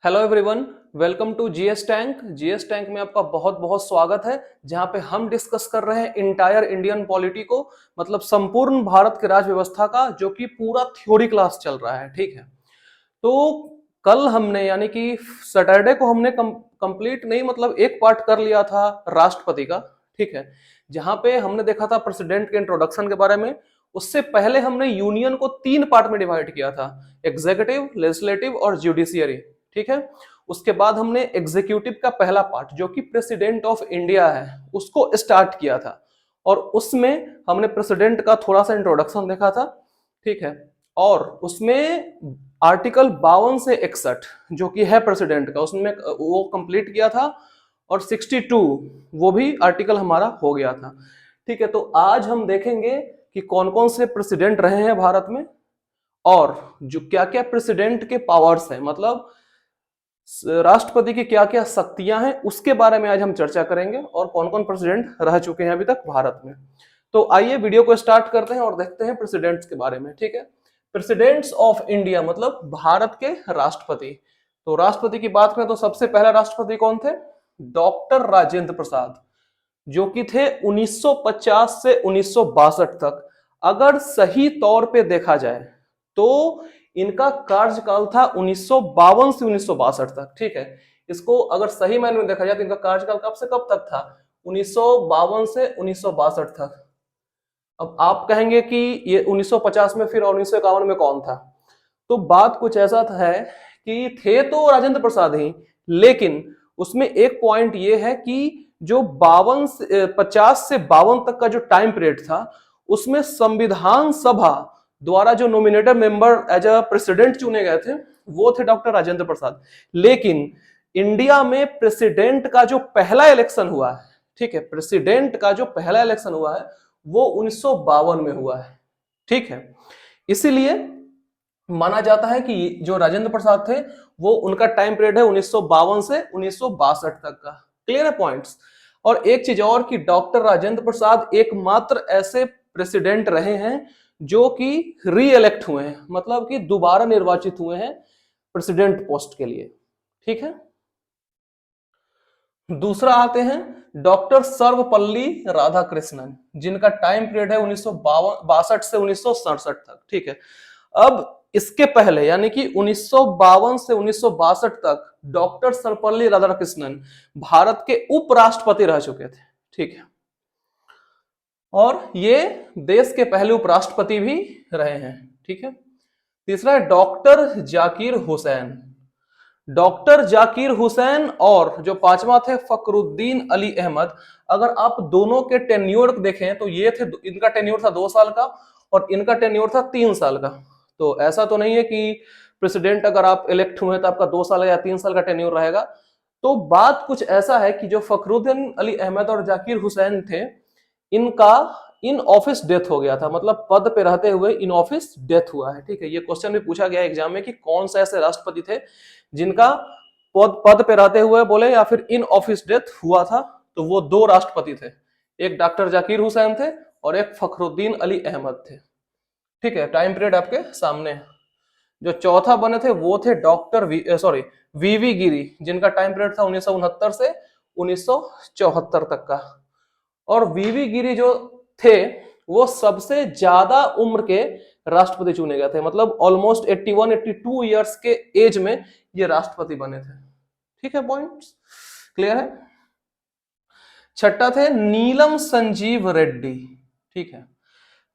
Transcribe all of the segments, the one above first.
Hello everyone, welcome to GS tank. GS tank में आपका बहुत बहुत स्वागत है, जहां पे हम डिस्कस कर रहे हैं इंटायर इंडियन पॉलिटी को, मतलब संपूर्ण भारत के राज व्यवस्था का, जो कि पूरा थ्योरी क्लास चल रहा है। ठीक है, तो कल हमने यानी कि सैटरडे को हमने कंप्लीट नहीं, मतलब एक पार्ट कर लिया था राष्ट्रपति का। ठीक है, जहां पे हमने देखा था प्रेसिडेंट के इंट्रोडक्शन के बारे में। उससे पहले हमने यूनियन को 3 पार्ट में डिवाइड किया था, एग्जीक्यूटिव, लेजिस्लेटिव और जुडिशियरी। ठीक है, उसके बाद हमने एग्जीक्यूटिव का पहला पार्ट, जो कि प्रेसिडेंट ऑफ इंडिया है, उसको स्टार्ट किया था, और उसमें हमने प्रेसिडेंट का थोड़ा सा इंट्रोडक्शन देखा था। ठीक है, और उसमें आर्टिकल 52 से 61 जो कि है प्रेसिडेंट का, उसमें वो कंप्लीट किया था, और 62 वो भी आर्टिकल हमारा हो गया था। ठीक है, तो आज हम देखेंगे कि कौन कौन से प्रेसिडेंट रहे हैं भारत में, और जो क्या क्या प्रेसिडेंट के पावर्स हैं, मतलब राष्ट्रपति की क्या क्या शक्तियां हैं, उसके बारे में आज हम चर्चा करेंगे, और कौन कौन प्रेसिडेंट रह चुके हैं अभी तक भारत में। तो आइए वीडियो को स्टार्ट करते हैं और देखते हैं प्रेसिडेंट्स के बारे में। ठीक है, प्रेसिडेंट्स ऑफ इंडिया मतलब भारत के राष्ट्रपति। तो राष्ट्रपति की बात करें तो सबसे पहला राष्ट्रपति कौन थे? डॉक्टर राजेंद्र प्रसाद, जो कि थे 1950 से 1962 तक। अगर सही तौर पे देखा जाए तो इनका कार्यकाल था 1952 से 1962 तक। ठीक है, इसको अगर सही मायने में देखा जाए तो इनका कार्यकाल कब से कब तक था? 1952 से 1962 तक। अब आप कहेंगे कि ये 1950 में फिर और 1951 में कौन था? तो बात कुछ ऐसा है कि थे तो राजेंद्र प्रसाद ही, लेकिन उसमें एक पॉइंट ये है कि जो 50 से 52 तक का जो टाइम पीरियड था, उसमें संविधान सभा द्वारा जो nominated member as a president चुने गए थे, वो थे डॉक्टर राजेंद्र प्रसाद। लेकिन इंडिया में प्रेसिडेंट का जो पहला इलेक्शन हुआ है, ठीक है, प्रेसिडेंट का जो पहला इलेक्शन हुआ है वो 1952 में हुआ है। ठीक है, इसीलिए माना जाता है कि जो राजेंद्र प्रसाद थे वो उनका टाइम पीरियड है 1952 से 1962 तक का। क्लियर है पॉइंट्स? और एक चीज और कि डॉक्टर राजेंद्र प्रसाद एकमात्र ऐसे प्रेसिडेंट रहे हैं जो कि री इलेक्ट हुए हैं, मतलब कि दोबारा निर्वाचित हुए हैं प्रेसिडेंट पोस्ट के लिए। ठीक है, दूसरा आते हैं डॉक्टर सर्वपल्ली राधाकृष्णन, जिनका टाइम पीरियड है 1962 से 1967 तक। ठीक है, अब इसके पहले यानी कि 1952 से 1962 तक डॉक्टर सर्वपल्ली राधाकृष्णन भारत के उपराष्ट्रपति रह चुके थे। ठीक है, और ये देश के पहले उपराष्ट्रपति भी रहे हैं। ठीक है, तीसरा है डॉक्टर जाकिर हुसैन। डॉक्टर जाकिर हुसैन और जो पांचवा थे फखरुद्दीन अली अहमद। अगर आप दोनों के टेन्योर देखें तो ये थे, इनका टेन्योर था 2 साल का और इनका टेन्योर था 3 साल का। तो ऐसा तो नहीं है कि प्रेसिडेंट अगर आप इलेक्ट हुए तो आपका 2 साल या 3 साल का टेन्योर रहेगा। तो बात कुछ ऐसा है कि जो फखरुद्दीन अली अहमद और जाकिर हुसैन थे, इनका इन ऑफिस डेथ हो गया था, मतलब पद पे रहते हुए इन ऑफिस डेथ हुआ है। ठीक है, ये क्वेश्चन भी पूछा गया एग्जाम में कि कौन सा ऐसे राष्ट्रपति थे जिनका पद पे रहते हुए बोले या फिर इन ऑफिस डेथ हुआ था। तो वो 2 राष्ट्रपति थे, एक डॉक्टर जाकिर हुसैन थे और एक फखरुद्दीन अली अहमद थे। ठीक है, टाइम पीरियड आपके सामने है। जो चौथा बने थे वो थे डॉक्टर वीवी गिरी, जिनका टाइम पीरियड था 1969 से 1974 तक का। और वीवी गिरी जो थे वो सबसे ज्यादा उम्र के राष्ट्रपति चुने गए थे, मतलब ऑलमोस्ट 81-82 ईयर्स के एज में ये राष्ट्रपति बने थे। ठीक है, पॉइंट्स क्लियर है? छठा थे नीलम संजीव रेड्डी। ठीक है,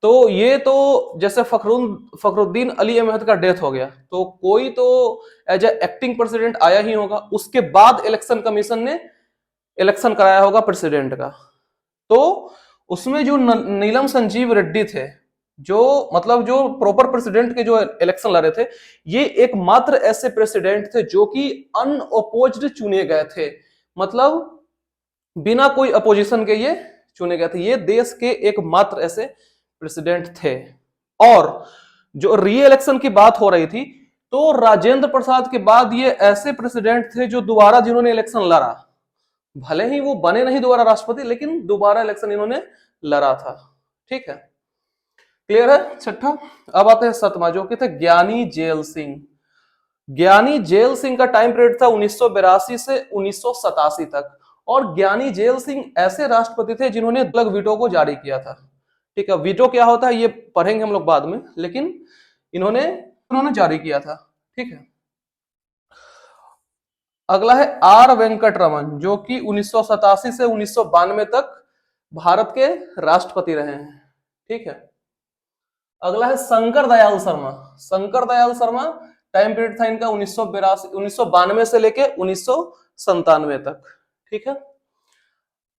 तो ये तो जैसे फखरुद्दीन अली अहमद का डेथ हो गया तो कोई तो एज ए एक्टिंग प्रेसिडेंट आया ही होगा, उसके बाद इलेक्शन कमीशन ने इलेक्शन कराया होगा प्रेसिडेंट का। तो उसमें जो नीलम संजीव रेड्डी थे, जो मतलब जो प्रॉपर प्रेसिडेंट के जो इलेक्शन लड़े थे, ये एकमात्र ऐसे प्रेसिडेंट थे जो कि अनअपोज्ड चुने गए थे, मतलब बिना कोई अपोजिशन के ये चुने गए थे। ये देश के एकमात्र ऐसे प्रेसिडेंट थे। और जो री इलेक्शन की बात हो रही थी, तो राजेंद्र प्रसाद के बाद ये ऐसे प्रेसिडेंट थे जो दोबारा जिन्होंने इलेक्शन लड़ा, भले ही वो बने नहीं दोबारा राष्ट्रपति, लेकिन दोबारा इलेक्शन इन्होंने लड़ा था। ठीक है, क्लियर है छठा। अब आते हैं सतमा, जो कि थे ज्ञानी जेल सिंह। ज्ञानी जेल सिंह का टाइम पीरियड था 1982 से 1987 तक। और ज्ञानी जेल सिंह ऐसे राष्ट्रपति थे जिन्होंने अलग वीटो को जारी किया था। ठीक है, वीटो क्या होता है ये पढ़ेंगे हम लोग बाद में, लेकिन इन्होंने उन्होंने जारी किया था। ठीक है, अगला है आर वेंकट रमन, जो कि 1987 से 1992 तक भारत के राष्ट्रपति रहे हैं। ठीक है, अगला है शंकर दयाल शर्मा। शंकर दयाल शर्मा टाइम पीरियड था इनका 1992 से लेके 1997 तक। ठीक है,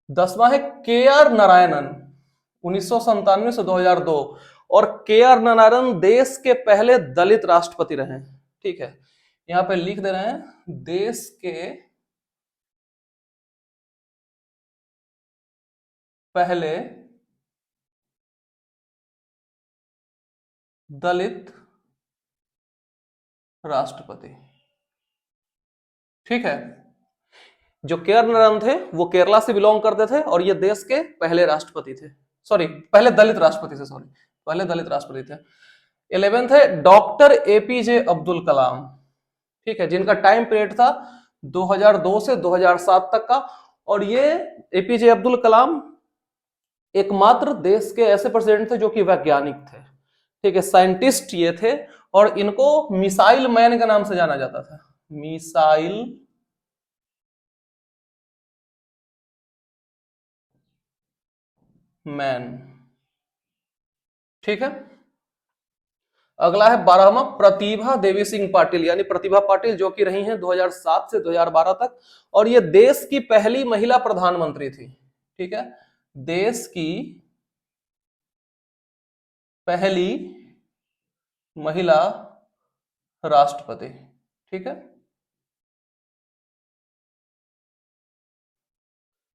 10वां है के आर नारायणन, 1997 से 2002। और के आर नारायणन देश के पहले दलित राष्ट्रपति रहे हैं। ठीक है, यहां पे लिख दे रहे हैं देश के पहले दलित राष्ट्रपति। ठीक है, जो के आर नारायणन थे वो केरला से बिलोंग करते थे और ये देश के पहले राष्ट्रपति थे, सॉरी पहले दलित राष्ट्रपति थे, सॉरी पहले दलित राष्ट्रपति थे। 11th है डॉक्टर एपीजे अब्दुल कलाम। ठीक है, जिनका टाइम पीरियड था 2002 से 2007 तक का। और ये एपीजे अब्दुल कलाम एकमात्र देश के ऐसे प्रेसिडेंट थे जो कि वैज्ञानिक थे। ठीक है, साइंटिस्ट ये थे और इनको मिसाइल मैन के नाम से जाना जाता था, मिसाइल मैन। ठीक है, अगला है 12वां प्रतिभा देवी सिंह पाटिल, यानी प्रतिभा पाटिल, जो कि रही हैं 2007 से 2012 तक। और ये देश की पहली महिला प्रधानमंत्री थी। ठीक है, देश की पहली महिला राष्ट्रपति। ठीक है,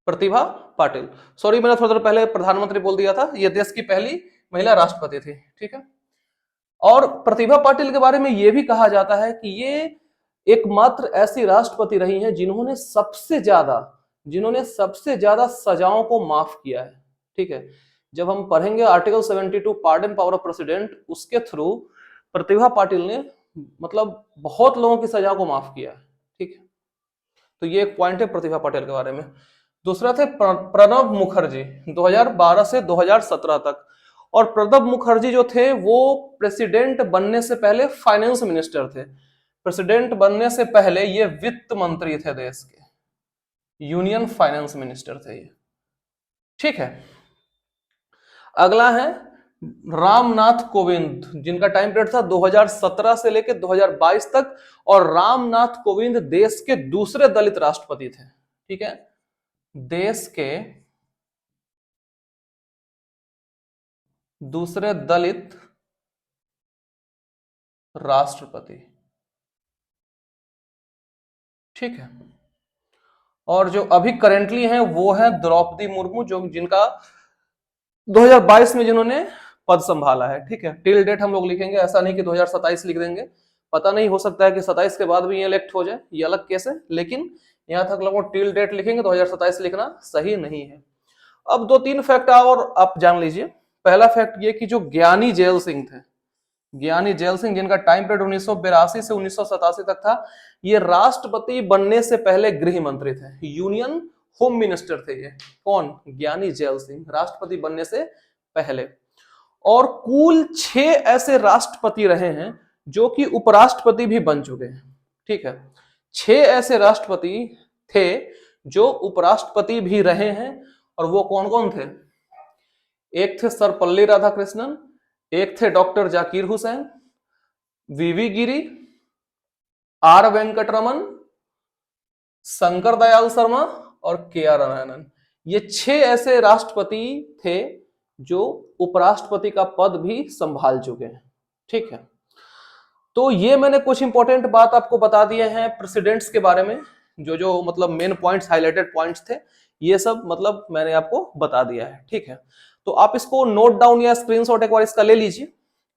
प्रतिभा पाटिल, सॉरी मैंने थोड़ा देर पहले प्रधानमंत्री बोल दिया था, यह देश की पहली महिला राष्ट्रपति थी। ठीक है, और प्रतिभा पाटिल के बारे में यह भी कहा जाता है कि ये एकमात्र ऐसी राष्ट्रपति रही हैं जिन्होंने सबसे ज्यादा सजाओं को माफ किया है। ठीक है, जब हम पढ़ेंगे article 72 pardon power of president, उसके थ्रू प्रतिभा पाटिल ने मतलब बहुत लोगों की सजा को माफ किया है। ठीक है, तो ये एक पॉइंट है प्रतिभा पाटिल के बारे में। दूसरा थे प्रणब मुखर्जी, 2012 से 2017 तक। और प्रणब मुखर्जी जो थे वो प्रेसिडेंट बनने से पहले फाइनेंस मिनिस्टर थे। प्रेसिडेंट बनने से पहले ये वित्त मंत्री थे देश के, यूनियन फाइनेंस मिनिस्टर थे ये। ठीक है, अगला है रामनाथ कोविंद, जिनका टाइम पीरियड था 2017 से लेकर 2022 तक। और रामनाथ कोविंद देश के दूसरे दलित राष्ट्रपति थे। ठीक है, देश के दूसरे दलित राष्ट्रपति। ठीक है, और जो अभी करेंटली हैं वो है द्रौपदी मुर्मू, जो जिनका 2022 में जिन्होंने पद संभाला है। ठीक है, टिल डेट हम लोग लिखेंगे, ऐसा नहीं कि 2027 लिख देंगे, पता नहीं हो सकता है कि 27 के बाद भी ये इलेक्ट हो जाए, ये अलग केस है, लेकिन यहां तक लोग टिल डेट लिखेंगे, 2027 लिखना सही नहीं है। अब 2-3 फैक्ट और आप जान लीजिए। पहला फैक्ट ये कि जो ज्ञानी जेल सिंह थे, ज्ञानी जेल सिंह, जिनका टाइम पीरियड 1982 से 1987 तक था, ये राष्ट्रपति बनने से पहले गृह मंत्री थे, यूनियन होम मिनिस्टर थे ये। कौन? ज्ञानी जेल सिंह, राष्ट्रपति बनने से पहले। और कुल 6 ऐसे राष्ट्रपति रहे हैं जो कि उपराष्ट्रपति भी बन चुके हैं। ठीक है, 6 ऐसे राष्ट्रपति थे जो उपराष्ट्रपति भी रहे हैं। और वो कौन कौन थे? एक थे सर्वपल्ली राधाकृष्णन, एक थे doctor Zakir Hussain, V V Giri, R Venkataraman, Shankar Dayal Sharma और के आर नारायणन। ये 6 ऐसे राष्ट्रपति थे जो उपराष्ट्रपति का पद भी संभाल चुके हैं। ठीक है, तो ये मैंने कुछ इंपॉर्टेंट बात आपको बता दिए हैं प्रेसिडेंट्स के बारे में, जो जो मतलब मेन पॉइंट्स, हाईलाइटेड पॉइंट्स थे, ये सब मतलब मैंने आपको बता दिया है। ठीक है, तो आप इसको नोट डाउन या स्क्रीनशॉट एक बार इसका ले लीजिए।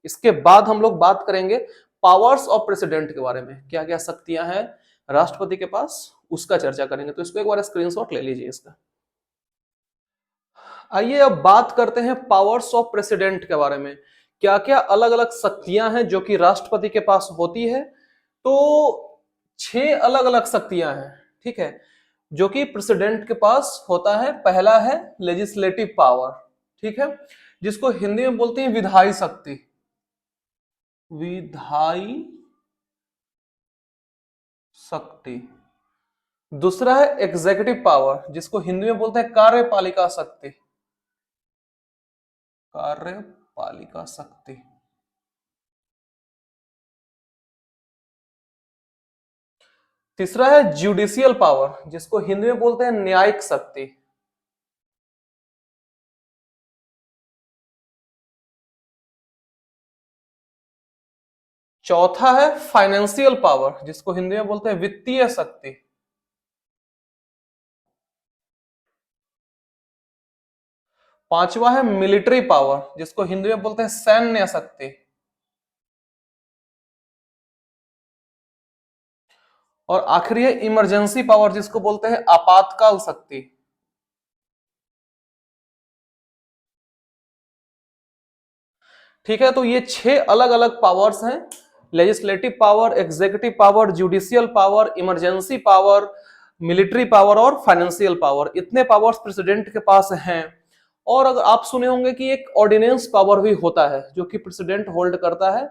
इसके बाद हम लोग बात करेंगे पावर्स ऑफ प्रेसिडेंट के बारे में, क्या क्या शक्तियां हैं राष्ट्रपति के पास, उसका चर्चा करेंगे। तो इसको एक बार स्क्रीनशॉट ले लीजिए इसका। आइए अब बात करते हैं पावर्स ऑफ प्रेसिडेंट के बारे में, क्या क्या अलग अलग शक्तियां हैं जो कि राष्ट्रपति के पास होती है। तो 6 अलग अलग शक्तियां हैं, ठीक है, जो कि प्रेसिडेंट के पास होता है। पहला है लेजिस्लेटिव पावर, ठीक है, जिसको हिंदी में बोलते हैं विधायी शक्ति, विधायी शक्ति। दूसरा है एग्जीक्यूटिव पावर, जिसको हिंदी में बोलते हैं कार्यपालिका शक्ति, कार्यपालिका शक्ति। तीसरा है जुडिशियल पावर, जिसको हिंदी में बोलते हैं न्यायिक शक्ति। चौथा है फाइनेंशियल पावर, जिसको हिंदी में बोलते हैं वित्तीय शक्ति। पांचवा है मिलिट्री पावर, जिसको हिंदी में बोलते हैं सैन्य शक्ति। और आखिरी है इमरजेंसी पावर, जिसको बोलते हैं आपातकाल शक्ति। ठीक है, तो ये 6 अलग अलग पावर्स हैं, legislative power, executive power, judicial power, emergency power, military power और फाइनेंशियल पावर। इतने पावर्स प्रेसिडेंट के पास हैं। और अगर आप सुने होंगे कि एक ऑर्डिनेंस पावर भी होता है जो कि प्रेसिडेंट होल्ड करता है,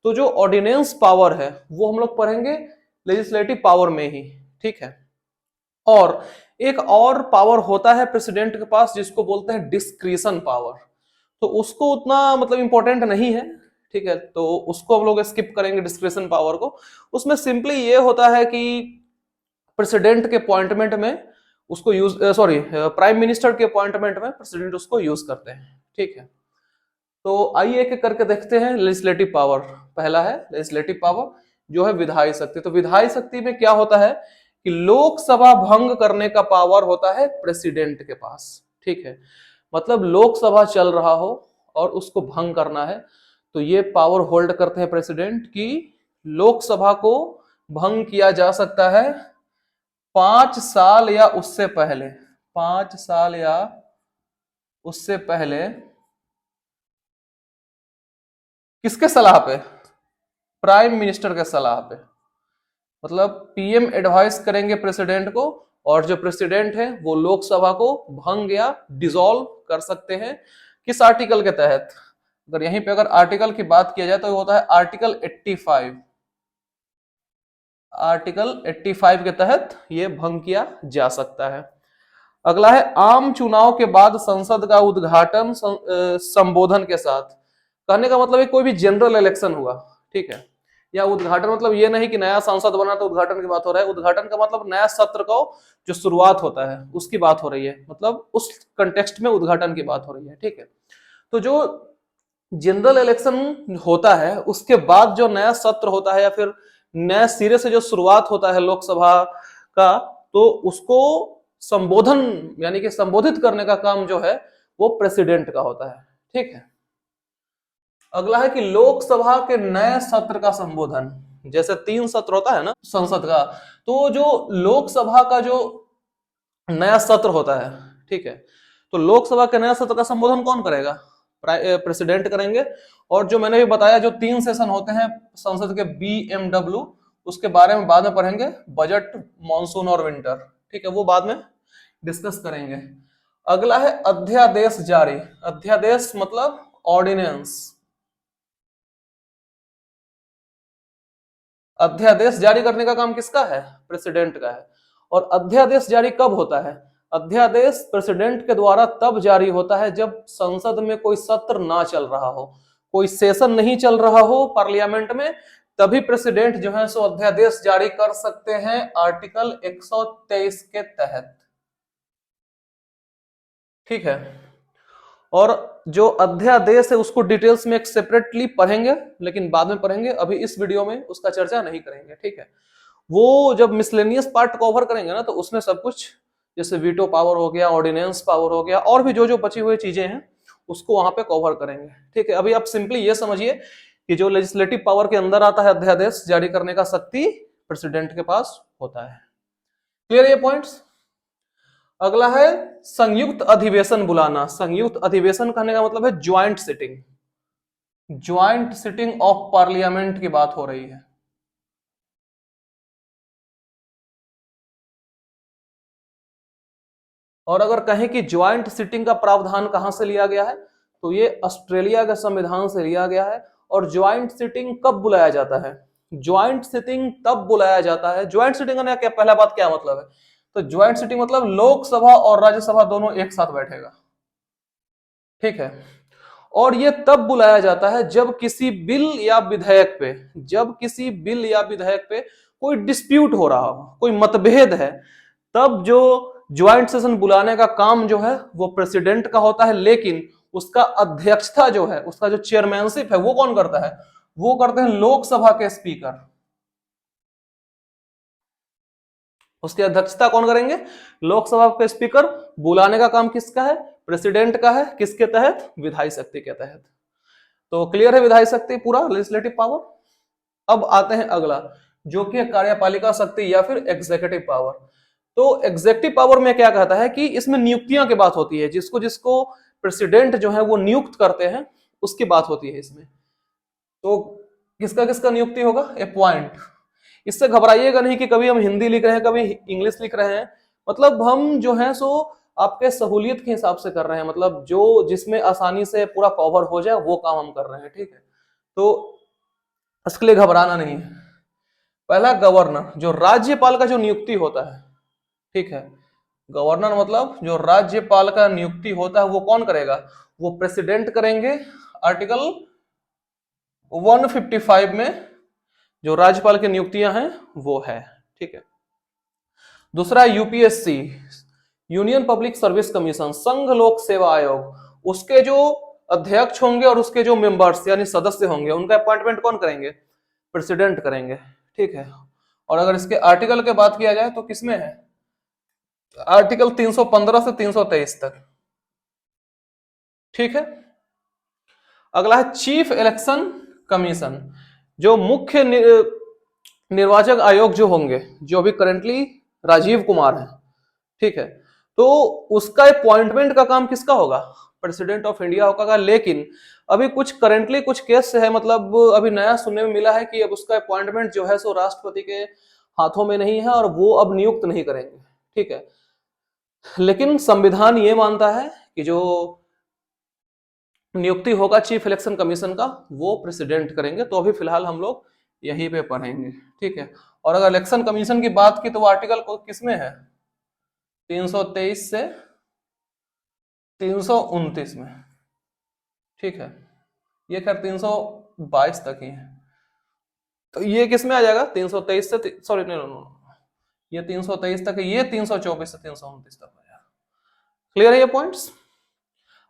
तो जो ऑर्डिनेंस पावर है वो हम लोग पढ़ेंगे लेजिस्लेटिव पावर में ही, ठीक है। और एक और पावर होता है प्रेसिडेंट के पास जिसको बोलते हैं डिस्क्रिशन पावर, तो उसको उतना मतलब इंपॉर्टेंट नहीं है, ठीक है, तो उसको हम लोग स्किप करेंगे डिस्क्रिशन पावर को। उसमें सिंपली ये होता है कि प्रेसिडेंट के अपॉइंटमेंट में उसको यूज, सॉरी, प्राइम मिनिस्टर के अपॉइंटमेंट में प्रेसिडेंट उसको यूज करते हैं, ठीक है। तो आइए एक एक करके देखते हैं। लेजिस्लेटिव पावर, पहला है लेजिस्लेटिव पावर जो है विधायी शक्ति। तो विधायी शक्ति में क्या होता है कि लोकसभा भंग करने का पावर होता है प्रेसिडेंट के पास, ठीक है। मतलब लोकसभा चल रहा हो और उसको भंग करना है, तो ये पावर होल्ड करते हैं प्रेसिडेंट की लोकसभा को भंग किया जा सकता है 5 साल या उससे पहले, 5 साल या उससे पहले। किसके सलाह पे? प्राइम मिनिस्टर के सलाह पे। मतलब पीएम एडवाइस करेंगे प्रेसिडेंट को, और जो प्रेसिडेंट है वो लोकसभा को भंग या डिसॉल्व कर सकते हैं। किस आर्टिकल के तहत? अगर यहीं पे अगर आर्टिकल की बात किया जाए तो ये होता है आर्टिकल 85। आर्टिकल 85 के तहत ये भंग किया जा सकता है। अगला है आम चुनाव के बाद संसद का उद्घाटन संबोधन के साथ। कहने का मतलब है कोई भी जनरल इलेक्शन हुआ, ठीक है, या उद्घाटन, मतलब ये नहीं कि नया सांसद बना तो उद्घाटन की बात हो रहा है। उद्घाटन का मतलब नया सत्र का जो शुरुआत होता है उसकी बात हो रही है, मतलब उस कंटेक्स्ट में उद्घाटन की बात हो रही है, ठीक है। तो जो जनरल इलेक्शन होता है उसके बाद जो नया सत्र होता है या फिर नया सिरे से जो शुरुआत होता है लोकसभा का, तो उसको संबोधन यानी कि संबोधित करने का काम जो है वो प्रेसिडेंट का होता है, ठीक है। अगला है कि लोकसभा के नए सत्र का संबोधन। जैसे 3 सत्र होता है ना संसद का, तो जो लोकसभा का जो नया सत्र होता है, ठीक है, तो लोकसभा के नया सत्र का संबोधन कौन करेगा? प्रेसिडेंट करेंगे। और जो मैंने भी बताया जो 3 सेशन होते हैं संसद के BMW, उसके बारे में बाद में पढ़ेंगे, बजट, मॉनसून और विंटर, ठीक है, वो बाद में डिस्कस करेंगे। अगला है अध्यादेश जारी। अध्यादेश मतलब ऑर्डिनेंस। अध्यादेश जारी करने का काम किसका है? प्रेसिडेंट का है। और अध्यादेश जारी कब होता है? अध्यादेश प्रेसिडेंट के द्वारा तब जारी होता है जब संसद में कोई सत्र ना चल रहा हो, कोई सेशन नहीं चल रहा हो पार्लियामेंट में, तभी प्रेसिडेंट जो है सो अध्यादेश जारी कर सकते हैं आर्टिकल 123 के तहत, ठीक है। और जो अध्यादेश है उसको डिटेल्स में एक सेपरेटली पढ़ेंगे, लेकिन बाद में पढ़ेंगे, अभी इस वीडियो में उसका चर्चा नहीं करेंगे, ठीक है। वो जब मिसलेनियस पार्ट कवर करेंगे ना तो उसमें सब कुछ, जैसे वीटो पावर हो गया, ऑर्डिनेंस पावर हो गया, और भी जो जो बची हुई चीजें हैं उसको वहां पे कवर करेंगे, ठीक है। अभी आप सिंपली ये समझिए कि जो लेजिस्लेटिव पावर के अंदर आता है अध्यादेश जारी करने का शक्ति प्रेसिडेंट के पास होता है। क्लियर ये पॉइंट्स? अगला है संयुक्त अधिवेशन बुलाना। संयुक्त अधिवेशन कहने का मतलब है joint sitting. Joint sitting of parliament की बात हो रही है। और अगर कहें कि ज्वाइंट सिटिंग का प्रावधान कहां से लिया गया है, तो ये ऑस्ट्रेलिया के संविधान से लिया गया है। और ज्वाइंट सिटिंग कब बुलाया जाता है? ज्वाइंट सिटिंग तब बुलाया जाता है, ज्वाइंट सिटिंग का क्या पहला बात क्या मतलब है? तो ज्वाइंट सिटिंग मतलब लोकसभा और राज्यसभा दोनों एक साथ बैठेगा, ठीक है। और ये तब बुलाया जाता है जब किसी बिल या विधेयक पे, जब किसी बिल या विधेयक पे कोई डिस्प्यूट हो रहा हो, कोई मतभेद है, तब जो ज्वाइंट सेशन बुलाने का काम जो है वो प्रेसिडेंट का होता है, लेकिन उसका अध्यक्षता जो है, उसका जो चेयरमैनशिप है, वो कौन करता है? वो करते हैं लोकसभा के स्पीकर। उसकी अध्यक्षता कौन करेंगे? लोकसभा के स्पीकर। बुलाने का काम किसका है? प्रेसिडेंट का है। किसके तहत? विधायी शक्ति के तहत। तो क्लियर है विधायी शक्ति, पूरा लेजिस्लेटिव पावर। अब आते हैं अगला, जो कि कार्यपालिका शक्ति या फिर एग्जीक्यूटिव पावर। तो एग्जीक्यूटिव पावर में क्या कहता है कि इसमें नियुक्तियां की बात होती है, जिसको जिसको प्रेसिडेंट जो है वो नियुक्त करते हैं, उसकी बात होती है इसमें। तो किसका किसका नियुक्ति होगा? अपॉइंट। इससे घबराइएगा नहीं कि कभी हम हिंदी लिख रहे हैं, कभी इंग्लिश लिख रहे हैं। मतलब हम जो है सो आपके सहूलियत के हिसाब से कर रहे हैं, मतलब जो जिसमें आसानी से पूरा कवर हो जाए वो काम हम कर रहे हैं, ठीक है। तो इसके लिए घबराना नहीं है। पहला गवर्नर, जो राज्यपाल का जो नियुक्ति होता है, ठीक है। गवर्नर मतलब जो राज्यपाल का नियुक्ति होता है वो कौन करेगा? वो प्रेसिडेंट करेंगे। आर्टिकल 155 में जो राज्यपाल की नियुक्तियां हैं वो है, ठीक है। दूसरा UPSC, union public service commission, संघ लोक सेवा आयोग। उसके जो अध्यक्ष होंगे और उसके जो मेंबर्स यानी सदस्य होंगे, उनका अपॉइंटमेंट कौन करेंगे? प्रेसिडेंट करेंगे, ठीक है। और अगर इसके आर्टिकल की बात किया जाए तो किसमें है? आर्टिकल 315 से 323 तक, ठीक है। अगला है चीफ इलेक्शन कमीशन, जो मुख्य निर्वाचक आयोग जो होंगे, जो अभी करेंटली राजीव कुमार है, ठीक है। तो उसका अपॉइंटमेंट का काम किसका होगा? प्रेसिडेंट ऑफ इंडिया होगा। लेकिन अभी कुछ करेंटली कुछ केस है, मतलब अभी नया सुनने में मिला है कि अब उसका अपॉइंटमेंट जो है सो राष्ट्रपति के हाथों में नहीं है और वो अब नियुक्त नहीं करेंगे, ठीक है। लेकिन संविधान ये मानता है कि जो नियुक्ति होगा चीफ इलेक्शन कमीशन का वो प्रेसिडेंट करेंगे। तो अभी फिलहाल हम लोग यहीं पे पढ़ेंगे, ठीक है। और अगर इलेक्शन कमीशन की बात की तो वो आर्टिकल को किसमें है? 323 से 329 में, ठीक है। ये खैर 322 तक ही है, तो ये किस में आ जाएगा? 323 से सॉरी ये 323 तक है, ये 324 से 329 तक आ जाएगा। क्लियर है ये पॉइंट्स?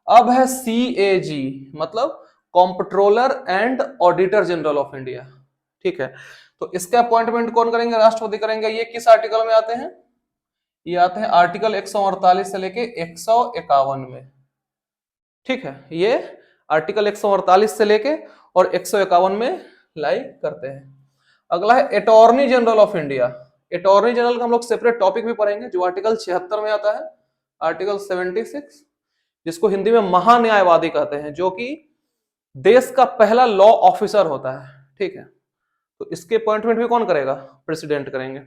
अब है सीएजी, मतलब comptroller and auditor general of India, ठीक है। तो इसका अपॉइंटमेंट कौन करेंगे? राष्ट्रपति करेंगे। ये किस आर्टिकल में आते हैं? ये आते हैं आर्टिकल 148 से लेके 151 में, ठीक है। ये आर्टिकल 148 से लेके और 151 में लाई करते हैं। अगला है attorney general of India. Attorney general का हम लोग सेपरेट टॉपिक भी पढ़ेंगे, जो आर्टिकल 76 में आता है, आर्टिकल 76, जिसको हिंदी में महान्यायवादी कहते हैं, जो कि देश का पहला लॉ ऑफिसर होता है, ठीक है। तो इसके अपॉइंटमेंट भी कौन करेगा? प्रेसिडेंट करेंगे।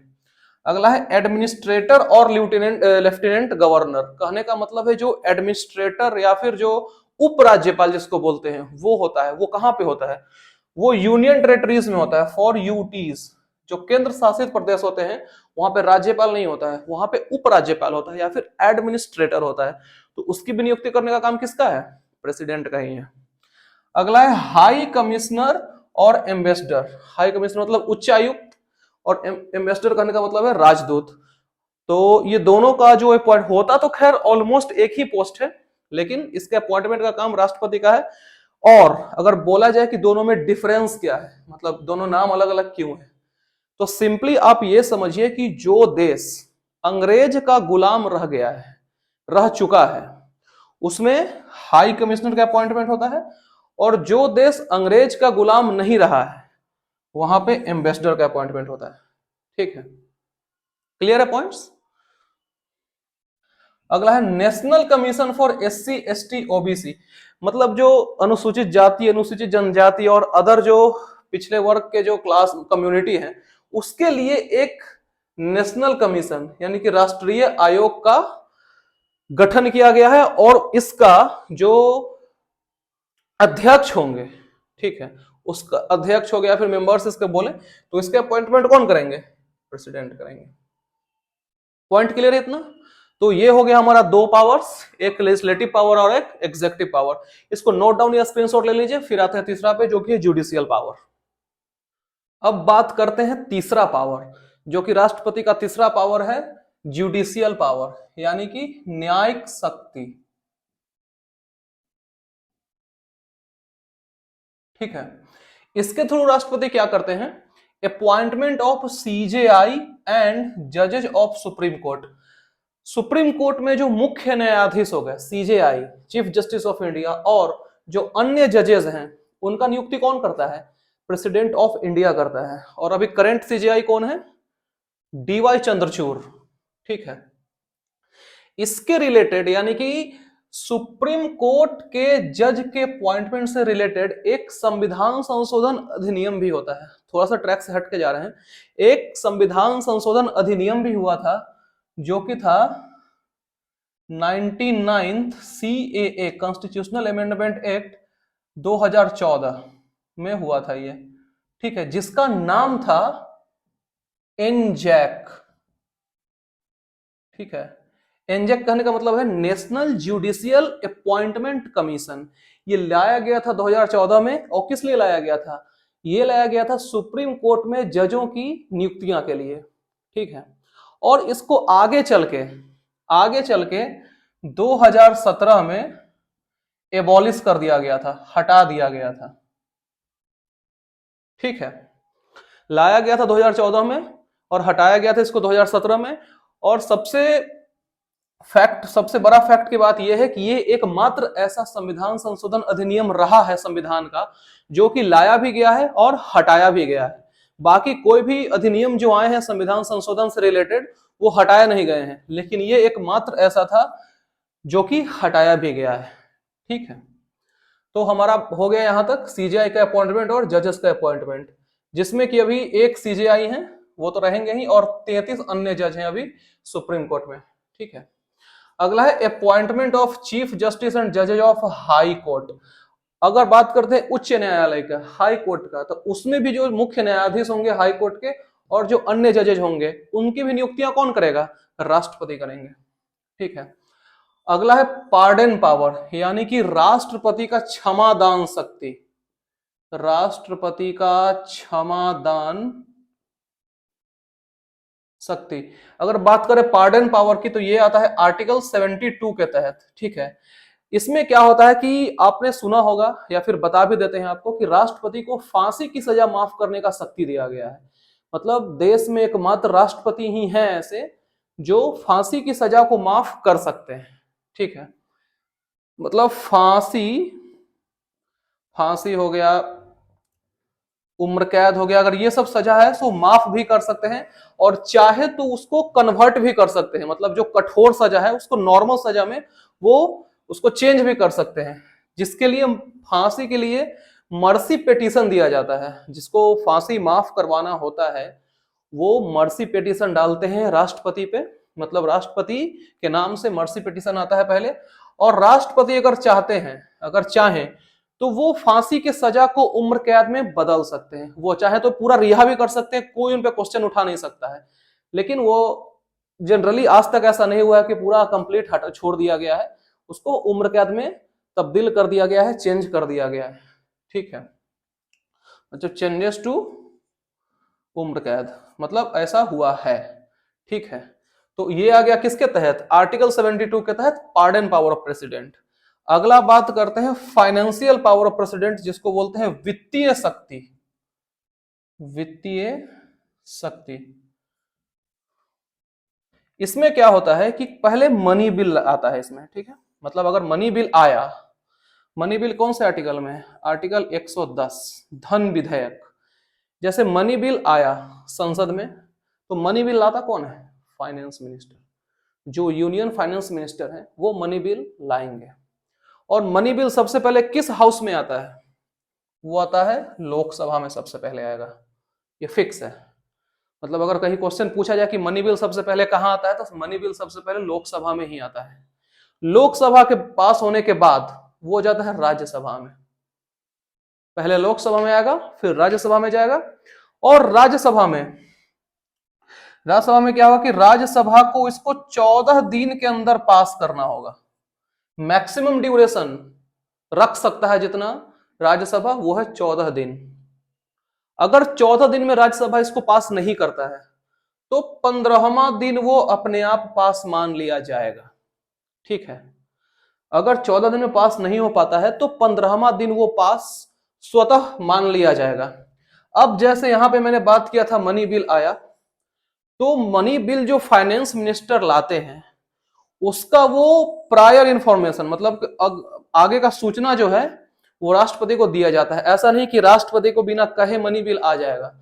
अगला है एडमिनिस्ट्रेटर और लेफ्टिनेंट गवर्नर। कहने का मतलब है जो एडमिनिस्ट्रेटर या फिर जो उपराज्यपाल जिसको बोलते हैं वो होता है, वो कहां पे होता है? वो यूनियन टेरिटरीज में होता है, फॉर यूटीज। जो केंद्र शासित प्रदेश होते हैं वहां पे राज्यपाल नहीं होता है, वहां पे उपराज्यपाल होता है या फिर एडमिनिस्ट्रेटर होता है। तो उसकी भी नियुक्ति करने का काम किसका है? प्रेसिडेंट का ही है। अगला है हाई कमिश्नर और एम्बेसडर। हाई कमिश्नर मतलब उच्चायुक्त और एम्बेसडर कहने का मतलब है राजदूत। तो ये दोनों का जो अपॉइंट होता तो खैर ऑलमोस्ट एक ही पोस्ट है, लेकिन इसके अपॉइंटमेंट का काम राष्ट्रपति का है। और अगर बोला जाए कि दोनों में डिफरेंस क्या है, मतलब दोनों नाम अलग अलग क्यों है, तो सिंपली आप ये समझिए कि जो देश अंग्रेज का गुलाम रह गया है, रह चुका है, उसमें हाई कमिश्नर का अपॉइंटमेंट होता है। और जो देश अंग्रेज का गुलाम नहीं रहा है वहां पे एम्बेसडर का अपॉइंटमेंट होता है, ठीक है। क्लियर है पॉइंट्स? अगला है national commission for SC ST OBC, मतलब जो अनुसूचित जाति, अनुसूचित जनजाति और अदर जो पिछले वर्ग के जो क्लास कम्युनिटी है, उसके लिए एक नेशनल कमीशन यानी कि राष्ट्रीय आयोग का गठन किया गया है और इसका जो अध्यक्ष होंगे, ठीक है, उसका अध्यक्ष हो गया, फिर मेंबर्स इसके बोले, तो इसके अपॉइंटमेंट कौन करेंगे? प्रेसिडेंट करेंगे। पॉइंट क्लियर है इतना? तो ये हो गया हमारा दो पावर्स, एक लेजिस्लेटिव पावर और एक एग्जीक्यूटिव पावर। इसको नोट डाउन या स्क्रीनशॉट ले लीजिए। फिर आता है तीसरा पे, जो कि है जुडिशियल पावर। अब बात करते हैं तीसरा पावर, जो कि राष्ट्रपति का तीसरा पावर है, जुडिशियल पावर, यानी कि न्यायिक शक्ति। ठीक है, इसके थ्रू राष्ट्रपति क्या करते हैं? अपॉइंटमेंट ऑफ सीजेआई एंड जजेज of Supreme Court. Supreme Court में जो मुख्य न्यायाधीश हो गए, CJI, chief justice of India, और जो अन्य जजेस हैं, उनका नियुक्ति कौन करता है? प्रेसिडेंट ऑफ इंडिया करता है। और अभी करंट सीजेआई कौन है? डीवाई चंद्रचूड़। ठीक है, इसके रिलेटेड, यानी कि सुप्रीम कोर्ट के जज के अपॉइंटमेंट से रिलेटेड एक संविधान संशोधन अधिनियम भी होता है। थोड़ा सा ट्रैक से हट के जा रहे हैं। एक संविधान संशोधन अधिनियम भी हुआ था, जो कि था 99th CAA, constitutional amendment act 2014 में हुआ था ये। ठीक है, जिसका नाम था एनजैक। ठीक है, एनजैक कहने का मतलब है नेशनल जुडिशियल अपॉइंटमेंट कमीशन। ये लाया गया था 2014 में, और किस लिए लाया गया था? ये लाया गया था सुप्रीम कोर्ट में जजों की नियुक्तियां के लिए। ठीक है, और इसको आगे चल के 2017 में एबॉलिश कर दिया गया था, हटा दिया गया था। ठीक है, लाया गया था 2014 में और हटाया गया था इसको 2017 में। और सबसे बड़ा फैक्ट की बात यह है कि ये एकमात्र ऐसा संविधान संशोधन अधिनियम रहा है संविधान का, जो कि लाया भी गया है और हटाया भी गया है। बाकी कोई भी अधिनियम जो आए हैं संविधान संशोधन से रिलेटेड, वो हटाए नहीं गए हैं, लेकिन ये एकमात्र ऐसा था जो कि हटाया भी गया है। ठीक है, तो हमारा हो गया यहां तक सीजेआई का अपॉइंटमेंट और जजेस का अपॉइंटमेंट, जिसमें कि अभी एक सीजेआई है, वो तो रहेंगे ही, और 33 अन्य जज हैं अभी सुप्रीम कोर्ट में। ठीक है, अगला है appointment of chief justice and जजेज ऑफ हाई कोर्ट। अगर बात करते हैं उच्च न्यायालय का, हाई कोर्ट का, तो उसमें भी जो मुख्य न्यायाधीश होंगे हाई कोर्ट के, और जो अन्य जजेज होंगे, उनकी भी नियुक्तियां कौन करेगा? राष्ट्रपति करेंगे। ठीक है, अगला है पार्डन पावर, यानी कि राष्ट्रपति का क्षमादान शक्ति। राष्ट्रपति का क्षमादान शक्ति, अगर बात करें पार्डन पावर की, तो ये आता है आर्टिकल 72 के तहत। ठीक है, इसमें क्या होता है कि आपने सुना होगा, या फिर बता भी देते हैं आपको, कि राष्ट्रपति को फांसी की सजा माफ करने का शक्ति दिया गया है। मतलब देश में एकमात्र राष्ट्रपति ही हैं ऐसे जो फांसी की सजा को माफ कर सकते हैं। ठीक है, मतलब फांसी हो गया, उम्र कैद हो गया, अगर ये सब सजा है तो माफ भी कर सकते हैं, और चाहे तो उसको कन्वर्ट भी कर सकते हैं। मतलब जो कठोर सजा है उसको नॉर्मल सजा में वो उसको चेंज भी कर सकते हैं, जिसके लिए फांसी के लिए मर्सी पिटीशन दिया जाता है। जिसको फांसी माफ करवाना होता है वो मर्सी पिटीशन डालते हैं राष्ट्रपति पे, मतलब राष्ट्रपति के नाम से मर्सी पिटीशन आता है पहले, और राष्ट्रपति अगर चाहें तो वो फांसी के सजा को उम्र कैद में बदल सकते हैं। वो चाहे तो पूरा रिहा भी कर सकते हैं, कोई उन पे क्वेश्चन उठा नहीं सकता है। लेकिन वो जनरली आज तक ऐसा नहीं हुआ है कि पूरा कंप्लीट छोड़ दिया गया है, उसको उम्र कैद में तब्दील कर दिया गया है, चेंज कर दिया गया है। ठीक है, मतलब चेंजेस टू उम्र कैद, मतलब ऐसा हुआ है। ठीक है, तो ये आ गया किसके तहत? आर्टिकल 72 के तहत पार्डन पावर ऑफ प्रेसिडेंट। अगला बात करते हैं फाइनेंशियल पावर ऑफ प्रेसिडेंट, जिसको बोलते हैं वित्तीय शक्ति। वित्तीय शक्ति, इसमें क्या होता है कि पहले मनी बिल आता है इसमें। ठीक है, मतलब अगर मनी बिल आया, मनी बिल कौन से आर्टिकल में है? आर्टिकल 110 धन विधेयक। जैसे मनी बिल आया संसद में, तो मनी बिल लाता कौन है? Finance minister. जो यूनियन फाइनेंस मिनिस्टर है वो मनी बिल लाएंगे। और मनी बिल सबसे पहले किस हाउस में आता है? वो आता है लोकसभा में, सबसे पहले आएगा, ये फिक्स है। मतलब अगर कहीं क्वेश्चन पूछा जाए कि मनी बिल सबसे पहले कहां आता है, तो मनी बिल सबसे पहले लोकसभा में ही आता है। लोकसभा के पास होने के बाद वो जाता है राज्यसभा में। पहले लोकसभा में आएगा, फिर राज्यसभा में जाएगा। और राज्यसभा में क्या होगा कि राज्यसभा को इसको 14 दिन के अंदर पास करना होगा। मैक्सिमम ड्यूरेशन रख सकता है जितना राज्यसभा, वो है 14 दिन। अगर 14 दिन में राज्यसभा इसको पास नहीं करता है तो 15वां दिन वो अपने आप पास मान लिया जाएगा। ठीक है, अगर 14 दिन में पास नहीं हो पाता है तो 15वां दिन वो पास स्वतः मान लिया जाएगा। अब जैसे यहां पे मैंने बात किया था मनी बिल आया, तो मनी बिल जो फाइनेंस मिनिस्टर लाते हैं उसका वो प्रायर इंफॉर्मेशन, मतलब आगे का सूचना जो है वो राष्ट्रपति को दिया जाता है। ऐसा नहीं कि राष्ट्रपति को बिना कहे मनी बिल आ जाएगा,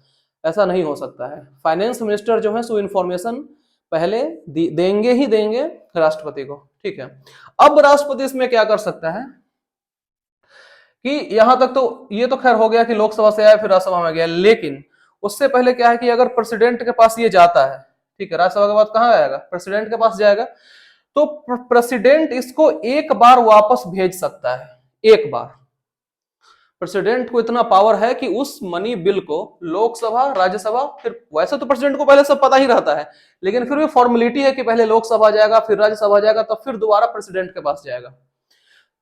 ऐसा नहीं हो सकता है। फाइनेंस मिनिस्टर जो है सो इंफॉर्मेशन पहले देंगे ही देंगे राष्ट्रपति को। ठीक है, अब राष्ट्रपति इसमें क्या कर सकता है कि यहां तक तो ये तो खैर हो गया कि लोकसभा से आया फिर राज्यसभा में गया, लेकिन उससे पहले क्या है कि अगर प्रेसिडेंट के पास ये जाता है, ठीक है, राज्यसभा के बाद कहां आएगा, प्रेसिडेंट के पास जाएगा, तो प्रेसिडेंट इसको एक बार वापस भेज सकता है। एक बार प्रेसिडेंट को इतना पावर है कि उस मनी बिल को लोकसभा, राज्यसभा, फिर वैसे तो प्रेसिडेंट को पहले सब पता ही रहता है, लेकिन फिर भी फॉर्मेलिटी है कि पहले लोकसभा जाएगा, फिर राज्यसभा जाएगा, तब फिर दोबारा प्रेसिडेंट के पास जाएगा।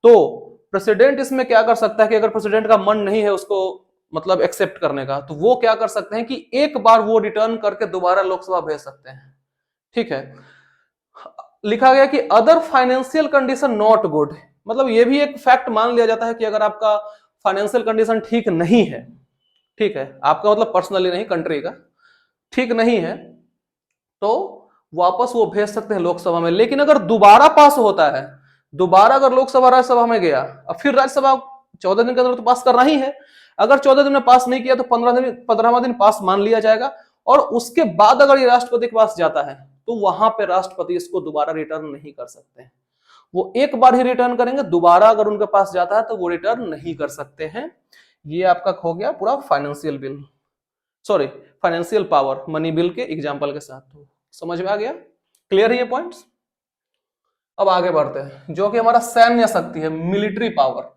तो प्रेसिडेंट इसमें क्या कर सकता है कि अगर प्रेसिडेंट का मन नहीं है उसको मतलब एक्सेप्ट करने का, तो वो क्या कर सकते हैं कि एक बार वो रिटर्न करके दोबारा लोकसभा भेज सकते हैं। ठीक है, लिखा गया कि other financial condition not good, मतलब ये भी एक फैक्ट मान लिया जाता है कि अगर आपका फाइनेंशियल कंडीशन ठीक नहीं है, ठीक है, आपका मतलब पर्सनली नहीं, कंट्री का ठीक नहीं है, तो वापस वो भेज सकते हैं लोकसभा में। लेकिन अगर दोबारा पास होता है, दोबारा अगर लोकसभा राज्यसभा में गया, अब फिर राज्यसभा 14 दिन के अंदर तो पास करना ही है, अगर 14 दिन में पास नहीं किया तो 15वां दिन पास मान लिया जाएगा। और उसके बाद अगर ये राष्ट्रपति के पास जाता है तो वहां पे राष्ट्रपति इसको दोबारा रिटर्न नहीं कर सकते हैं। वो एक बार ही रिटर्न करेंगे, दोबारा अगर उनके पास जाता है तो वो रिटर्न नहीं कर सकते हैं। ये आपका हो गया पूरा financial bill, sorry financial power money bill के एग्जांपल के साथ। तो समझ में आ गया, क्लियर है ये पॉइंट्स। अब आगे बढ़ते हैं, जो कि हमारा सैन्य शक्ति है, मिलिट्री पावर।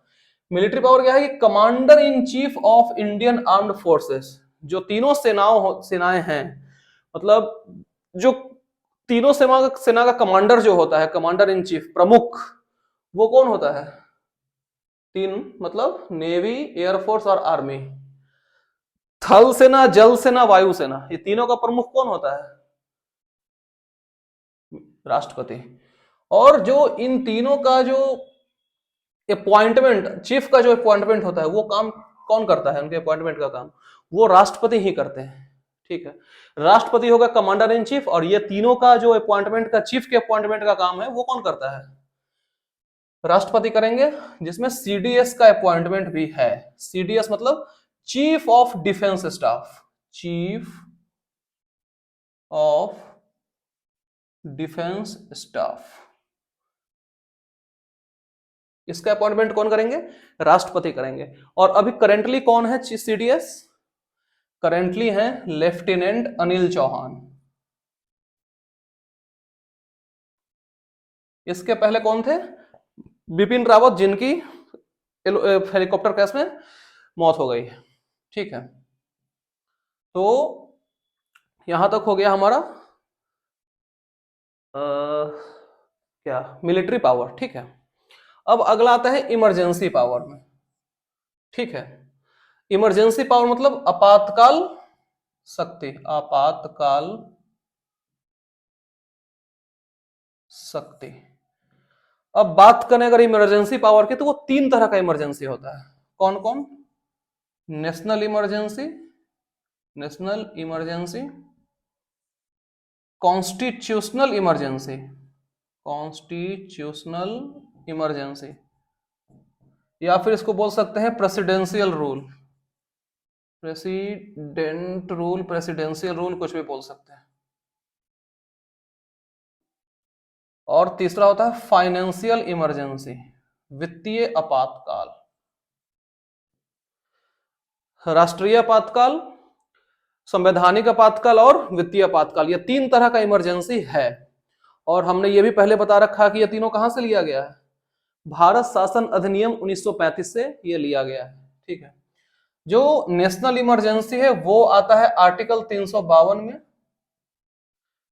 मिलिट्री पावर क्या है कि commander in chief of Indian armed forces, जो तीनों सेनाएं हैं, मतलब जो तीनों सेना का कमांडर जो होता है, कमांडर इन चीफ, प्रमुख, वो कौन होता है? तीन, मतलब नेवी, एयरफोर्स और आर्मी। थल सेना, जल सेना, वायु सेना, ये तीनों का प्रमुख कौन होता है? राष्ट्रपति। और जो इन तीनों का जो अपॉइंटमेंट, चीफ का जो अपॉइंटमेंट होता है, वो काम कौन करता है? उनके अपॉइंटमेंट का काम वो राष्ट्रपति ही करते हैं। ठीक है, राष्ट्रपति होगा कमांडर इन चीफ, और ये तीनों का जो अपॉइंटमेंट का, चीफ के अपॉइंटमेंट का काम है, वो कौन करता है? राष्ट्रपति करेंगे, जिसमें सीडीएस का अपॉइंटमेंट भी है। सीडीएस मतलब chief of defence staff, chief of defence staff, इसका अपॉइंटमेंट कौन करेंगे? राष्ट्रपति करेंगे। और अभी करेंटली कौन है सीडीएस? करेंटली है लेफ्टिनेंट अनिल चौहान। इसके पहले कौन थे? बिपिन रावत, जिनकी हेलीकॉप्टर क्रैश में मौत हो गई। ठीक है, तो यहां तक हो गया हमारा क्या, मिलिट्री पावर। ठीक है, अब अगला आता है इमरजेंसी पावर में। ठीक है, इमरजेंसी पावर मतलब आपातकाल शक्ति, आपातकाल शक्ति। अब बात करें अगर इमरजेंसी पावर की, तो वो तीन तरह का इमरजेंसी होता है। कौन कौन? National emergency, national emergency, constitutional emergency, constitutional emergency, या फिर इसको बोल सकते हैं presidential rule, president rule, presidential rule, कुछ भी बोल सकते हैं। और तीसरा होता है फाइनेंशियल इमरजेंसी, वित्तीय आपातकाल। राष्ट्रीय आपातकाल, संवैधानिक आपातकाल और वित्तीय आपातकाल, ये तीन तरह का इमरजेंसी है। और हमने ये भी पहले बता रखा कि ये तीनों कहां से लिया गया है, भारत शासन अधिनियम 1935 से ये लिया गया है। ठीक है, जो नेशनल इमरजेंसी है वो आता है आर्टिकल 352 में,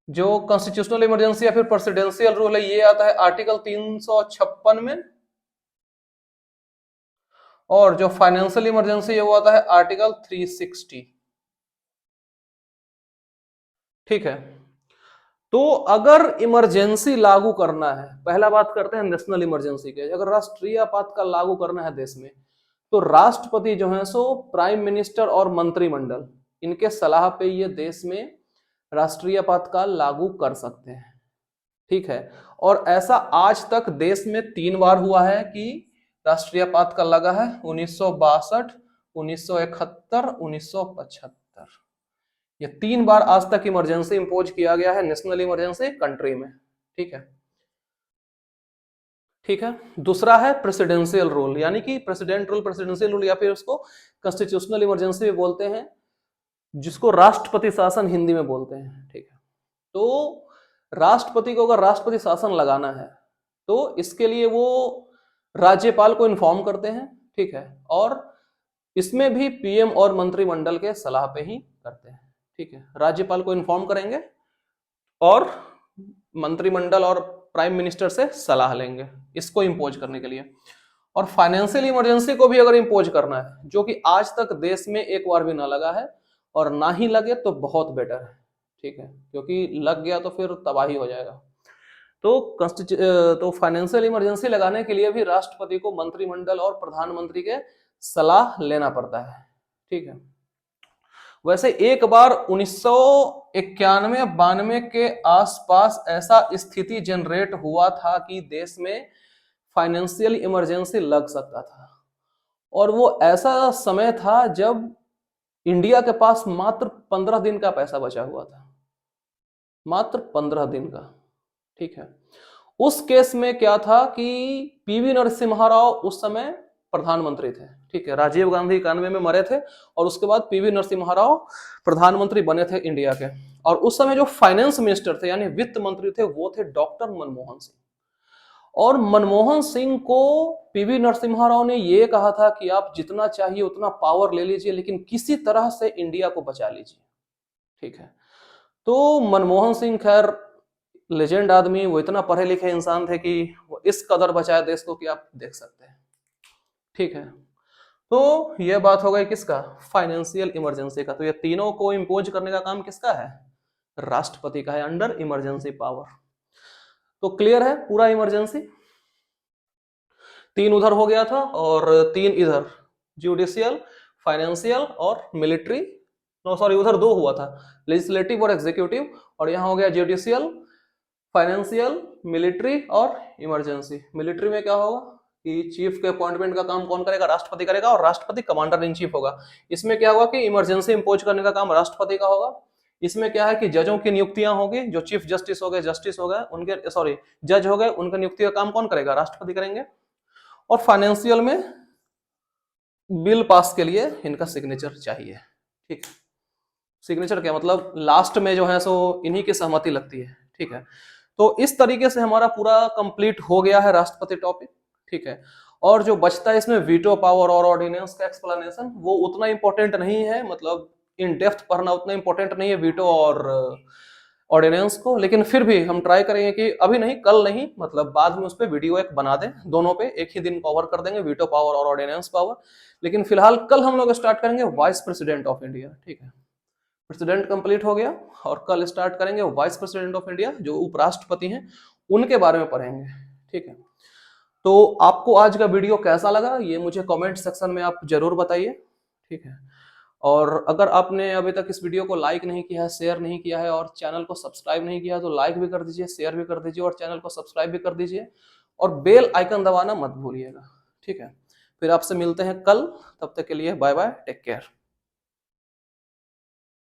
जो कॉन्स्टिट्यूशनल इमरजेंसी या फिर प्रेसिडेंशियल रूल है ये आता है आर्टिकल 356 में, और जो फाइनेंशियल इमरजेंसी है वो आता है आर्टिकल 360। ठीक है, तो अगर इमरजेंसी लागू करना है, पहला बात करते हैं नेशनल इमरजेंसी के, अगर राष्ट्रीय आपात का लागू करना है देश में, तो राष्ट्रपति जो है सो प्राइम मिनिस्टर और मंत्रिमंडल इनके सलाह पे ये देश में राष्ट्रीय आपातकाल लागू कर सकते हैं। ठीक है, और ऐसा आज तक देश में 3 बार हुआ है कि राष्ट्रीय आपातकाल लगा है, 1962, 1971, 1975। ये 3 बार आज तक इमरजेंसी इंपोज किया गया है, नेशनल इमरजेंसी कंट्री में। ठीक है, ठीक है। दूसरा है प्रेसिडेंशियल रूल, यानी कि प्रेसिडेंट रूल, प्रेसिडेंशियल रूल या फिर उसको कॉन्स्टिट्यूशनल इमरजेंसी भी बोलते हैं, जिसको राष्ट्रपति शासन हिंदी में बोलते हैं। ठीक है, तो राष्ट्रपति को अगर राष्ट्रपति शासन लगाना है तो इसके लिए वो राज्यपाल को इन्फॉर्म करते हैं। ठीक है, और इसमें भी पीएम और मंत्रिमंडल के सलाह पे ही करते हैं। ठीक है, राज्यपाल को इन्फॉर्म करेंगे और मंत्रिमंडल और प्राइम मिनिस्टर से सलाह लेंगे इसको इंपोज करने के लिए। और फाइनेंशियल इमरजेंसी को भी अगर इंपोज करना है, जो कि आज तक देश में एक बार भी ना लगा है, और ना ही लगे तो बहुत बेटर है। ठीक है, क्योंकि लग गया तो फिर तबाही हो जाएगा। तो फाइनेंशियल इमरजेंसी लगाने के लिए भी राष्ट्रपति को मंत्रिमंडल और प्रधानमंत्री के सलाह लेना पड़ता है। ठीक है, वैसे एक बार 1991-92 के आसपास ऐसा स्थिति जनरेट हुआ था कि देश में फाइनेंशियल इमरजेंसी लग सकता था, और वो ऐसा समय था जब इंडिया के पास मात्र 15 दिन का पैसा बचा हुआ था, मात्र 15 दिन का। ठीक है, उस केस में क्या था कि पीवी नरसिम्हा राव उस समय प्रधानमंत्री थे। ठीक है, राजीव गांधी 91 में मरे थे और उसके बाद पीवी नरसिम्हा राव प्रधानमंत्री बने थे इंडिया के, और उस समय जो फाइनेंस मिनिस्टर थे यानी वित्त मंत्री थे वो थे डॉक्टर मनमोहन सिंह। और मनमोहन सिंह को पीवी नरसिम्हा राव ने ये कहा था कि आप जितना चाहिए उतना पावर ले लीजिए, लेकिन किसी तरह से इंडिया को बचा लीजिए। ठीक है, तो मनमोहन सिंह खैर लेजेंड आदमी, वो इतना पढ़े लिखे इंसान थे कि वो इस कदर बचाए देश को कि आप देख सकते हैं। ठीक है, तो ये बात हो गई किसका, फाइनेंशियल इमरजेंसी का। तो ये तीनों को इंपोज करने का काम किसका है, राष्ट्रपति का है, अंडर इमरजेंसी पावर। तो क्लियर है पूरा इमरजेंसी, 3 उधर हो गया था और 3 इधर, जुडिशियल, फाइनेंशियल और मिलिट्री। नो सॉरी, उधर 2 हुआ था, लेजिस्लेटिव और एग्जीक्यूटिव, और यहाँ हो गया जुडिशियल, फाइनेंशियल, मिलिट्री और इमरजेंसी। मिलिट्री में क्या होगा कि चीफ के अपॉइंटमेंट का काम कौन करेगा, राष्ट्रपति करेगा, और राष्ट्रपति कमांडर इन चीफ होगा। इसमें क्या होगा कि इमरजेंसी इंपोज करने का काम राष्ट्रपति का होगा। इसमें क्या है कि जजों की नियुक्तियां होगी, जो चीफ जस्टिस हो गए उनके, सॉरी जज हो गए, उनका नियुक्ति का काम कौन करेगा, राष्ट्रपति करेंगे। और फाइनेंशियल में बिल पास के लिए इनका सिग्नेचर चाहिए। ठीक है, सिग्नेचर क्या मतलब, लास्ट में जो है सो इन्हीं की सहमति लगती है। ठीक है, तो इस तरीके से हमारा पूरा कंप्लीट हो गया है राष्ट्रपति टॉपिक। ठीक है, और जो बचता है इसमें वीटो पावर और ऑर्डिनेंस का एक्सप्लेनेशन, वो उतना इंपॉर्टेंट नहीं है, मतलब इन डेप्थ पढ़ना उतना इंपॉर्टेंट नहीं है वीटो और ऑर्डिनेंस को, लेकिन फिर भी हम ट्राई करेंगे कि अभी नहीं, कल नहीं, मतलब बाद में उस पर वीडियो एक बना दें, दोनों पे एक ही दिन कवर कर देंगे, वीटो पावर और ऑर्डिनेंस पावर। लेकिन फिलहाल कल हम लोग स्टार्ट करेंगे वाइस प्रेसिडेंट ऑफ इंडिया। ठीक है, प्रेसिडेंट कंप्लीट हो गया और कल स्टार्ट करेंगे वाइस प्रेसिडेंट ऑफ इंडिया, जो उपराष्ट्रपति हैं उनके बारे में पढ़ेंगे। ठीक है, तो आपको आज का वीडियो कैसा लगा ये मुझे कमेंट सेक्शन में आप जरूर बताइए। ठीक है, और अगर आपने अभी तक इस वीडियो को लाइक नहीं किया है, शेयर नहीं किया है और चैनल को सब्सक्राइब नहीं किया है, तो लाइक भी कर दीजिए, शेयर भी कर दीजिए और चैनल को सब्सक्राइब भी कर दीजिए, और बेल आइकन दबाना मत भूलिएगा। ठीक है, फिर आपसे मिलते हैं कल, तब तक के लिए बाय बाय, टेक केयर।